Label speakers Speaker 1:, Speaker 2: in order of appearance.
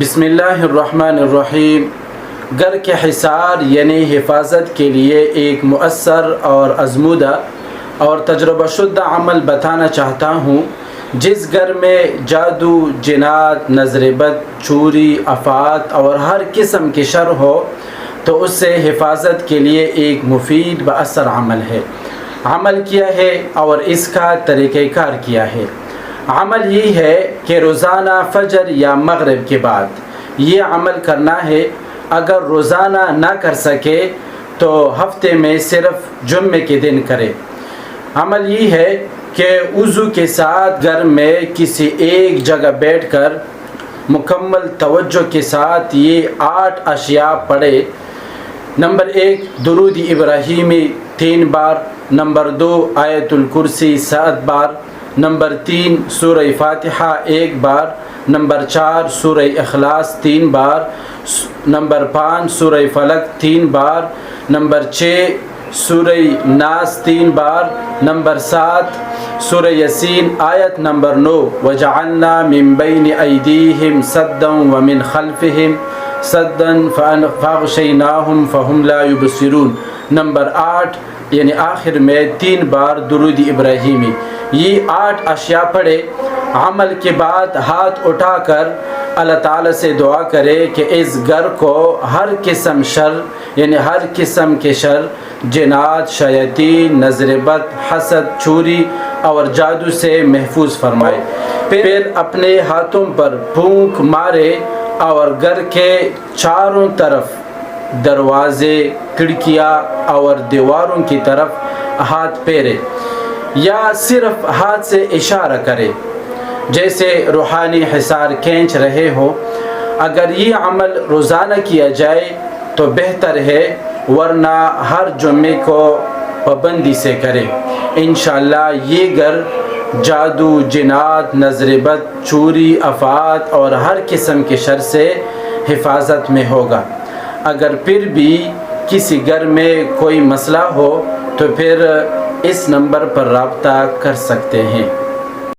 Speaker 1: بسم اللہ الرحمن الرحیم۔ گھر کے حصار یعنی حفاظت کے لیے ایک مؤثر اور آزمودہ اور تجربہ شدہ عمل بتانا چاہتا ہوں۔ جس گھر میں جادو، جنات، نظر بد، چوری، آفات اور ہر قسم کی شر ہو تو اس سے حفاظت کے لیے ایک مفید و اثر عمل ہے۔ عمل کیا ہے اور اس کا طریقہ کار کیا ہے۔ عمل یہ ہے کہ روزانہ فجر یا مغرب کے بعد یہ عمل کرنا ہے۔ اگر روزانہ نہ کر سکے تو ہفتے میں صرف جمعے کے دن کرے۔ عمل یہ ہے کہ وضو کے ساتھ گھر میں کسی ایک جگہ بیٹھ کر مکمل توجہ کے ساتھ یہ 8 اشیاء پڑھے۔ نمبر 1 درود ابراہیمی 3 بار۔ نمبر 2 آیت الکرسی 7 بار۔ نمبر 3 سورہ فاتحہ 1 بار۔ نمبر 4 سورہ اخلاص 3 بار۔ نمبر 5 سورہ فلق 3 بار۔ نمبر 6 سورہ ناس 3 بار۔ نمبر 7 سورہ یاسین آیت نمبر 9 وَجَعَلْنَا مِن بَيْنِ أَيْدِيهِمْ سَدًّا وَمِنْ خَلْفِهِمْ سَدًّا فَأَغْشَيْنَاهُمْ فَهُمْ لَا يُبْصِرُونَ۔ نمبر 8 یعنی آخر میں 3 بار درود ابراہیمی۔ یہ 8 اشیاء پڑھے۔ عمل کے بعد ہاتھ اٹھا کر اللہ تعالیٰ سے دعا کرے کہ اس گھر کو ہر قسم شر یعنی ہر قسم کے شر، جنات، شیاطین، نظر بد، حسد، چوری اور جادو سے محفوظ فرمائے۔ پھر اپنے ہاتھوں پر پھونک مارے اور گھر کے چاروں طرف دروازے، کھڑکیاں اور دیواروں کی طرف ہاتھ پھیرے یا صرف ہاتھ سے اشارہ کرے جیسے روحانی حصار کھینچ رہے ہو۔ اگر یہ عمل روزانہ کیا جائے تو بہتر ہے، ورنہ ہر جمعے کو پابندی سے کرے۔ انشاءاللہ یہ گھر جادو، جنات، نظر بد، چوری، آفات اور ہر قسم کے شر سے حفاظت میں ہوگا۔ اگر پھر بھی کسی گھر میں کوئی مسئلہ ہو تو پھر اس نمبر پر رابطہ کر سکتے ہیں۔